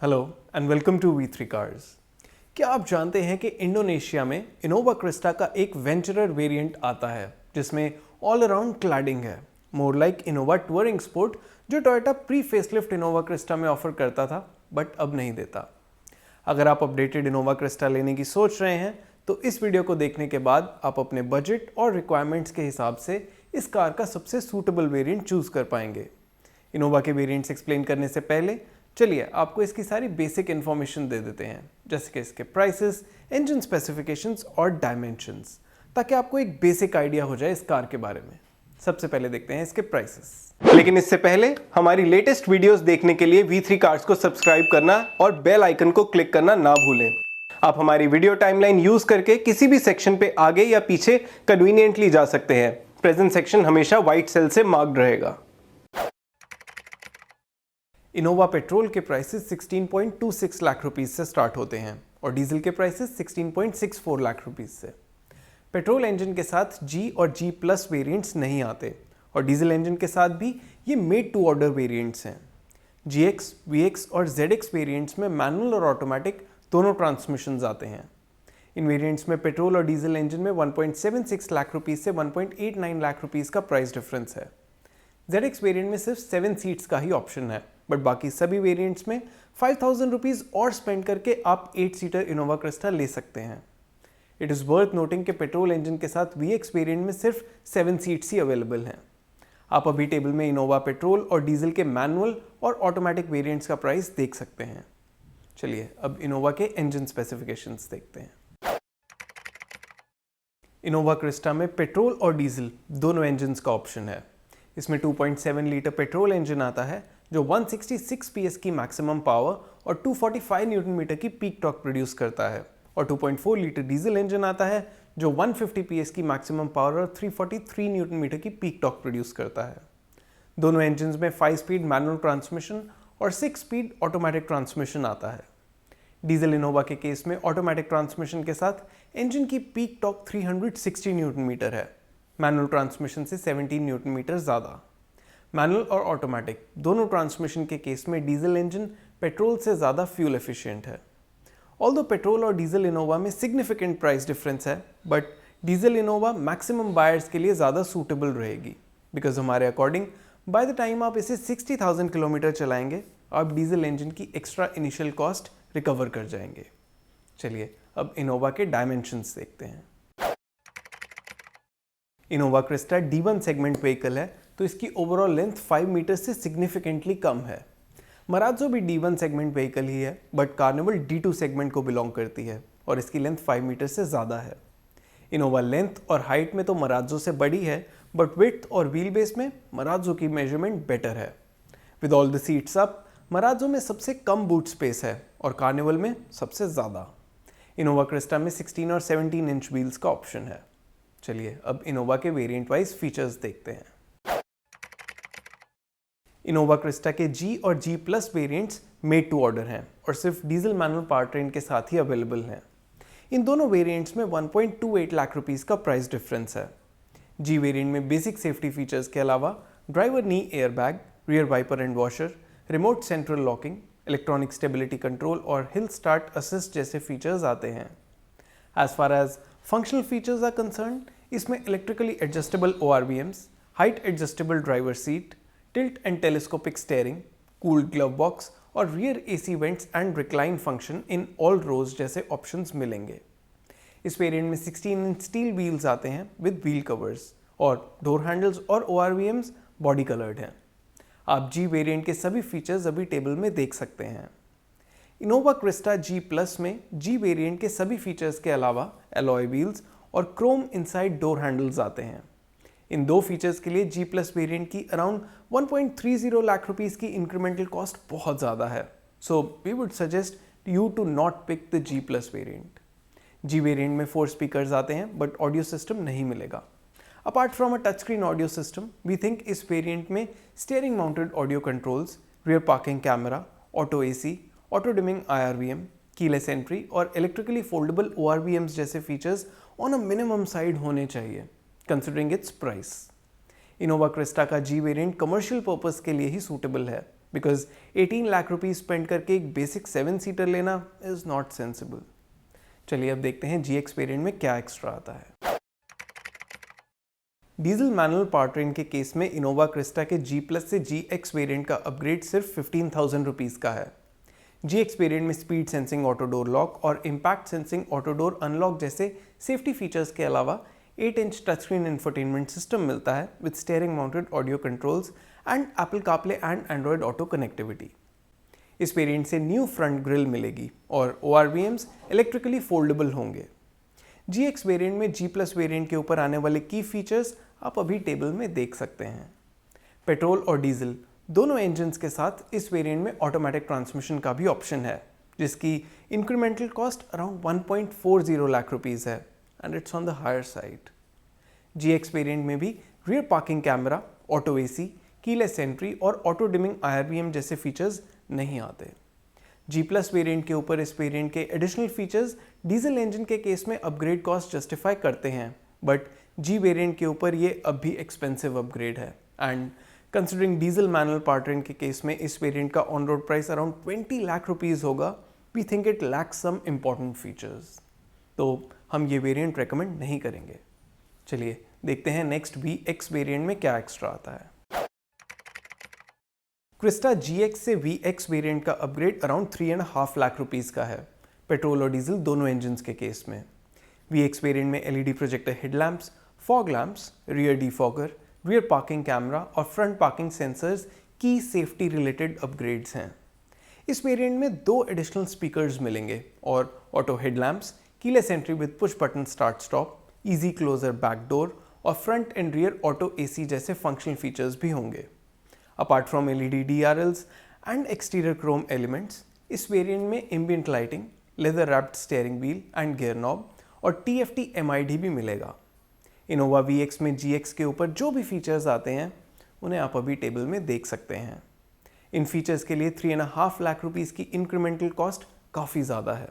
Hello and welcome to वी3 cars. क्या आप जानते हैं कि इंडोनेशिया में इनोवा क्रिस्टा का एक वेंचरर वेरिएंट आता है जिसमें ऑल अराउंड क्लैडिंग है, more like Innova touring sport, जो Toyota pre facelift Innova Crysta में ऑफर करता था बट अब नहीं देता। अगर आप अपडेटेड इनोवा क्रिस्टा लेने की सोच रहे हैं तो इस वीडियो को देखने के बाद आप अपने बजट और रिक्वायरमेंट्स के हिसाब से इस कार का सबसे सूटेबल वेरिएंट चूज कर पाएंगे। इनोवा के वेरिएंट्स एक्सप्लेन करने से पहले चलिए आपको इसकी सारी बेसिक इन्फॉर्मेशन दे देते हैं, जैसे कि इसके प्राइसेस, इंजन स्पेसिफिकेशंस और डायमेंशंस, ताकि आपको एक बेसिक आइडिया हो जाए इस कार के बारे में। सबसे पहले देखते हैं इसके प्राइसेस। लेकिन इससे पहले हमारी लेटेस्ट वीडियोस देखने के लिए V3 कार्स को सब्सक्राइब करना और बेल आइकन को क्लिक करना ना भूलें। आप हमारी वीडियो टाइमलाइन यूज करके किसी भी सेक्शन पे आगे या पीछे कन्वीनियंटली जा सकते हैं। प्रेजेंट सेक्शन हमेशा व्हाइट सेल से मार्क्ड रहेगा। इनोवा पेट्रोल के प्राइसेस 16.26 लाख रुपीस से स्टार्ट होते हैं और डीजल के प्राइसेस 16.64 लाख रुपीस से। पेट्रोल इंजन के साथ G और G प्लस वेरिएंट्स नहीं आते और डीजल इंजन के साथ भी ये मेड टू ऑर्डर वेरिएंट्स हैं। GX, VX और ZX वेरिएंट्स में मैनुअल और ऑटोमेटिक दोनों ट्रांसमिशंस आते हैं। इन वेरिएंट्स में पेट्रोल और डीजल इंजन में 1.76 लाख रुपीस से 1.89 लाख रुपीस का प्राइस डिफरेंस है। ZX वेरिएंट में सिर्फ 7 सीट्स का ही ऑप्शन है, बट बाकी सभी वेरिएंट्स में 5,000 रुपीज और स्पेंड करके आप 8 सीटर इनोवा क्रिस्टा ले सकते हैं। इट इज़ वर्थ नोटिंग कि पेट्रोल इंजन के साथ VX वेरिएंट में सिर्फ 7 सीट्स ही अवेलेबल हैं। आप अभी टेबल में इनोवा पेट्रोल और डीजल के मैनुअल और ऑटोमेटिक वेरिएंट्स का प्राइस देख सकते हैं। चलिए अब इनोवा के इंजन स्पेसिफिकेशंस देखते हैं। इनोवा क्रिस्टा में पेट्रोल और डीजल दोनों इंजन्स का ऑप्शन है। इसमें 2.7 लीटर पेट्रोल इंजन आता है जो 166 PS की मैक्सिमम पावर और 245 न्यूटन मीटर की पीक टॉर्क प्रोड्यूस करता है, और 2.4 लीटर डीजल इंजन आता है जो 150 PS की मैक्सिमम पावर और 343 न्यूटन मीटर की पीक टॉर्क प्रोड्यूस करता है। दोनों इंजन्स में 5 स्पीड मैनुअल ट्रांसमिशन और 6 स्पीड ऑटोमेटिक ट्रांसमिशन आता है। डीजल इनोवा के केस में ऑटोमेटिक ट्रांसमिशन के साथ इंजन की पीक टॉर्क 360 न्यूटन मीटर है, मैनुअल ट्रांसमिशन से 17 न्यूटन मीटर ज़्यादा। मैनुअल और ऑटोमेटिक दोनों ट्रांसमिशन के केस में डीजल इंजन पेट्रोल से ज़्यादा फ्यूल एफिशिएंट है। ऑल्दो पेट्रोल और डीजल इनोवा में सिग्निफिकेंट प्राइस डिफरेंस है, but diesel Innova maximum buyers के लिए ज़्यादा सूटेबल रहेगी, बिकॉज हमारे अकॉर्डिंग बाय द टाइम आप इसे 60,000 किलोमीटर चलाएंगे आप डीजल इंजन की एक्स्ट्रा इनिशियल कॉस्ट रिकवर कर जाएंगे। चलिए अब इनोवा के डायमेंशंस देखते हैं। Innova Crysta D1 segment vehicle है, तो इसकी ओवरऑल लेंथ 5 मीटर से सिग्निफिकेंटली कम है। मराज़ो भी D1 सेगमेंट व्हीकल ही है, बट कार्निवल D2 सेगमेंट को बिलोंग करती है और इसकी लेंथ 5 मीटर से ज़्यादा है। इनोवा लेंथ और हाइट में तो मराज़ो से बड़ी है, बट विड्थ और व्हील बेस में मराज़ो की मेजरमेंट बेटर है। With all the seats up, Marazzo में सबसे कम बूट स्पेस है और कार्निवल में सबसे ज़्यादा। इनोवा क्रिस्टा में 16 और 17 इंच व्हील्स का ऑप्शन है। चलिए अब इनोवा के वेरिएंट वाइज फीचर्स देखते हैं। इनोवा क्रिस्टा के G और G plus variants made to order हैं और सिर्फ डीजल मैनुअल पावर ट्रेन के साथ ही अवेलेबल हैं। इन दोनों वेरिएंट्स में 1.28 लाख रुपीस का प्राइस डिफरेंस है। G वेरिएंट में बेसिक सेफ्टी फीचर्स के अलावा driver knee airbag, rear wiper and washer, remote central locking, electronic stability control और हिल स्टार्ट असिस्ट जैसे फीचर्स आते हैं। As far as functional features are concerned, इसमें electrically adjustable ORVMs, height adjustable driver seat, tilt and telescopic steering, cooled glove box और rear AC vents and recline function in all रोज जैसे options मिलेंगे। इस variant में 16 inch steel wheels आते हैं with wheel covers और door handles और ORVMs body coloured हैं। आप G वेरिएंट के सभी फीचर्स अभी टेबल में देख सकते हैं। इनोवा क्रिस्टा G प्लस में G वेरिएंट के सभी फीचर्स के अलावा एलॉय व्हील्स और क्रोम इनसाइड डोर हैंडल्स आते हैं। इन दो फीचर्स के लिए G प्लस वेरिएंट की अराउंड 1.30 लाख रुपीस की इंक्रीमेंटल कॉस्ट बहुत ज़्यादा है, so we would suggest you to not pick the G plus variant. G variant में 4 स्पीकर्स आते हैं बट ऑडियो सिस्टम नहीं मिलेगा। Apart from a touch screen audio system, we think इस वेरिएंट में steering mounted audio controls, rear parking camera, auto AC, auto dimming IRVM, keyless entry और electrically foldable ORVMs जैसे features on a minimum side होने चाहिए considering its price. Innova Crysta का G variant commercial purpose के लिए ही suitable है because 18 lakh rupees spend करके एक बेसिक 7 सीटर लेना इज नॉट सेंसिबल। चलिए अब देखते हैं GX वेरिएंट में क्या एक्स्ट्रा आता है। डीजल मैनुअल पावर ट्रेन के केस में इनोवा क्रिस्टा के G+ से GX वेरिएंट का अपग्रेड सिर्फ 15,000 रुपीज़ का है। GX वेरिएंट में speed sensing auto door lock और impact sensing auto door unlock जैसे सेफ्टी फीचर्स के अलावा 8 inch touch screen infotainment system मिलता है with steering mounted audio controls and Apple CarPlay and Android auto connectivity. इस variant से new front grill मिलेगी और ORVMs इलेक्ट्रिकली फोल्डेबल होंगे। GX वेरिएंट में G+ वेरिएंट के ऊपर आने वाले की फीचर्स आप अभी टेबल में देख सकते हैं। पेट्रोल और डीजल दोनों इंजन्स के साथ इस वेरिएंट में ऑटोमेटिक ट्रांसमिशन का भी ऑप्शन है, जिसकी incremental cost around 1.40 lakh rupees है and it's on the higher side. GX variant में भी rear parking camera, auto AC, keyless entry और ऑटो डिमिंग IRVM जैसे फीचर्स नहीं आते। G+ वेरिएंट के ऊपर इस वेरिएंट के एडिशनल फीचर्स डीजल इंजन के केस में अपग्रेड कॉस्ट जस्टिफाई करते हैं, बट G वेरिएंट के ऊपर ये अब भी एक्सपेंसिव अपग्रेड है and considering diesel manual power train के केस में इस वेरिएंट का on road price around 20 lakh rupees होगा, we think it lacks some important features, तो हम ये वेरिएंट रेकमेंड नहीं करेंगे। चलिए देखते हैं नेक्स्ट VX वेरिएंट में क्या एक्स्ट्रा आता है। क्रिस्टा GX से VX वेरिएंट का अपग्रेड अराउंड 3.5 लाख रुपीज़ का है, पेट्रोल और डीजल दोनों इंजन्स के केस में। VX वेरिएंट में LED projector headlamps, fog lamps, rear defogger, rear parking camera और फ्रंट पार्किंग सेंसर्स की सेफ्टी रिलेटेड अपग्रेड्स हैं। इस वेरिएंट में 2 एडिशनल स्पीकर्स मिलेंगे और auto headlamps, keyless entry with push button start stop, easy closure back door और front and rear auto AC जैसे functional features भी होंगे। Apart from LED DRLs and exterior chrome elements, इस variant में ambient lighting, leather wrapped steering wheel and gear knob और TFT MID भी मिलेगा। Innova VX में GX के ऊपर जो भी फीचर्स आते हैं उन्हें आप अभी टेबल में देख सकते हैं। इन फीचर्स के लिए 3.5 लाख रुपीज़ की इंक्रीमेंटल कॉस्ट काफ़ी ज़्यादा है।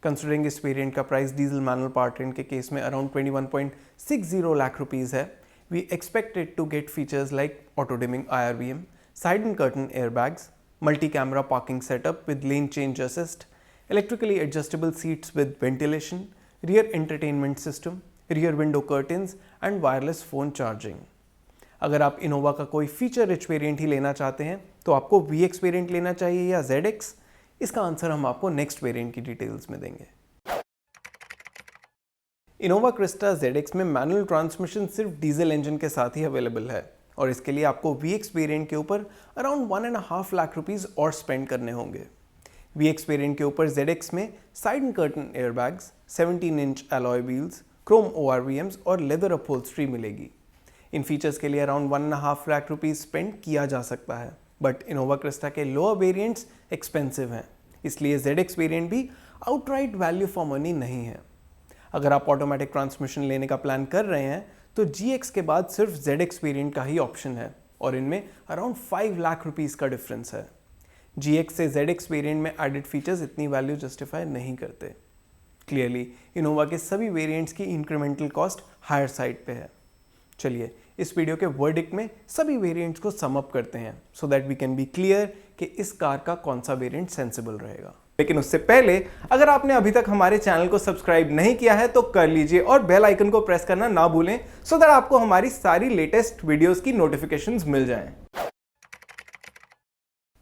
कंसिडरिंग इस वेरिएंट का price diesel manual power train के केस में अराउंड 21.60 लाख रुपीज़ है, we expected to get features like auto dimming IRVM, side and curtain airbags, multi-camera parking setup with lane change assist, electrically adjustable seats with ventilation, rear entertainment system, rear window curtains and wireless phone charging. अगर आप Innova का कोई feature rich variant ही लेना चाहते हैं तो आपको VX variant लेना चाहिए या ZX? इसका आंसर हम आपको नेक्स्ट वेरिएंट की डिटेल्स में देंगे। इनोवा क्रिस्टा ZX में मैनुअल ट्रांसमिशन सिर्फ डीजल इंजन के साथ ही अवेलेबल है और इसके लिए आपको VX वेरिएंट के ऊपर अराउंड 1.5 लाख रुपीज़ और स्पेंड करने होंगे। VX वेरिएंट के ऊपर ZX में side and curtain airbags, 17 inch alloy wheels, Chrome ORVMs और लेदर अपहोल्स्ट्री मिलेगी। इन फीचर्स के लिए अराउंड 1.5 लाख रुपीज़ स्पेंड किया जा सकता है, बट इनोवा क्रिस्टा के लोअर वेरिएंट्स एक्सपेंसिव हैं, इसलिए ZX वेरिएंट भी आउटराइट वैल्यू फॉर मनी नहीं है। अगर आप ऑटोमेटिक ट्रांसमिशन लेने का प्लान कर रहे हैं तो GX के बाद सिर्फ ZX वेरिएंट का ही ऑप्शन है और इनमें अराउंड 5 लाख रुपीज़ का डिफरेंस है। GX से ZX वेरिएंट में एडेड फीचर्स इतनी वैल्यू जस्टिफाई नहीं करते। क्लियरली इनोवा के सभी वेरिएंट्स की इंक्रीमेंटल कॉस्ट हायर साइड पे है। चलिए इस वीडियो के वर्डिक्ट में सभी वेरिएंट्स को सम अप करते हैं so that we can be clear कि इस कार का कौन सा वेरिएंट सेंसिबल रहेगा। लेकिन उससे पहले अगर आपने अभी तक हमारे चैनल को सब्सक्राइब नहीं किया है तो कर लीजिए और बेल आइकन को प्रेस करना ना भूलें सो दैट आपको हमारी सारी लेटेस्ट वीडियोस की नोटिफिकेशंस मिल जाएं।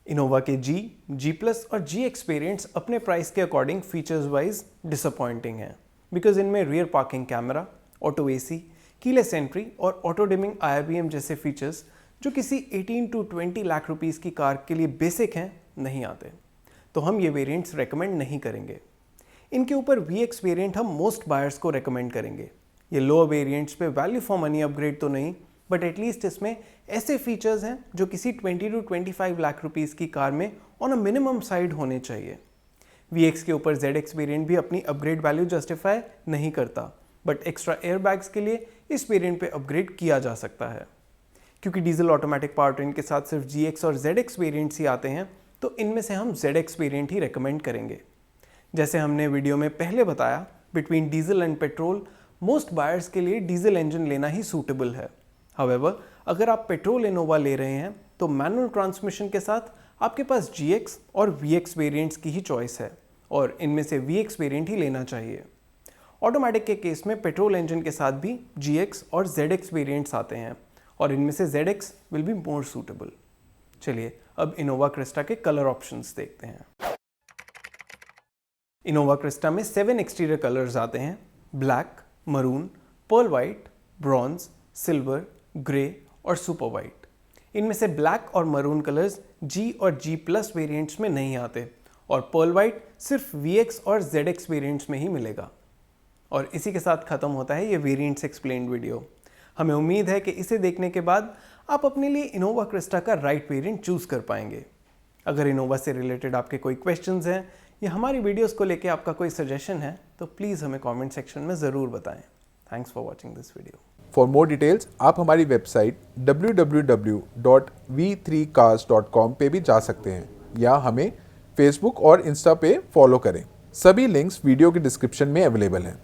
इनोवा के G+ और GX वेरिएंट्स अपने प्राइस के अकॉर्डिंग फीचर्स वाइज डिसअपॉइंटिंग हैं बिकॉज इनमें rear parking camera, auto AC, keyless entry और ऑटो डिमिंग IRVM जैसे फीचर्स जो किसी 18 to 20 लाख रुपीज़ की कार के लिए बेसिक हैं नहीं आते, तो हम ये वेरिएंट्स रेकमेंड नहीं करेंगे। इनके ऊपर VX वेरिएंट हम मोस्ट बायर्स को रेकमेंड करेंगे। ये लोअर वेरिएंट्स पे वैल्यू फॉर मनी अपग्रेड तो नहीं, बट एटलीस्ट इसमें ऐसे फीचर्स हैं जो किसी 20 to 25 लाख रुपीज़ की कार में ऑन अ मिनिमम साइड होने चाहिए। VX के ऊपर ZX वेरिएंट भी अपनी अपग्रेड वैल्यू जस्टिफाई नहीं करता, बट एक्स्ट्रा एयरबैग्स के लिए इस वेरिएंट पे अपग्रेड किया जा सकता है। क्योंकि डीजल ऑटोमेटिक पावर ट्रेन के साथ सिर्फ GX और ZX वेरिएंट्स ही आते हैं तो इनमें से हम ZX वेरिएंट ही रेकमेंड करेंगे। जैसे हमने वीडियो में पहले बताया, between diesel and petrol most buyers के लिए डीजल इंजन लेना ही सूटेबल है। हाउएवर अगर आप पेट्रोल इनोवा ले रहे हैं तो मैनुअल ट्रांसमिशन के साथ आपके पास GX और VX वेरिएंट्स की ही चॉइस है और इनमें से VX वेरिएंट ही लेना चाहिए। ऑटोमेटिक के केस में पेट्रोल इंजन के साथ भी GX और ZX वेरिएंट्स आते हैं और इनमें से ZX will be more suitable. चलिए अब इनोवा क्रिस्टा के कलर ऑप्शंस देखते हैं। इनोवा क्रिस्टा में 7 एक्सटीरियर कलर्स आते हैं: black, maroon, pearl white, bronze, silver, grey और सुपर वाइट। इनमें से ब्लैक और मरून कलर्स G और G प्लस वेरिएंट्स में नहीं आते और पर्ल वाइट सिर्फ VX और ZX वेरिएंट्स में ही मिलेगा। और इसी के साथ खत्म होता है ये वेरिएंट्स एक्सप्लेन्ड वीडियो। हमें उम्मीद है कि इसे देखने के बाद आप अपने लिए इनोवा क्रिस्टा का राइट वेरिएंट चूज कर पाएंगे। अगर इनोवा से रिलेटेड आपके कोई क्वेश्चंस हैं या हमारी वीडियोस को लेके आपका कोई सजेशन है तो प्लीज़ हमें कमेंट सेक्शन में ज़रूर बताएं। Thanks for watching this video. For more details आप हमारी वेबसाइट www.v3cars.com पे भी जा सकते हैं या हमें फेसबुक और इंस्टा पे फॉलो करें। सभी लिंक्स वीडियो के डिस्क्रिप्शन में अवेलेबल हैं।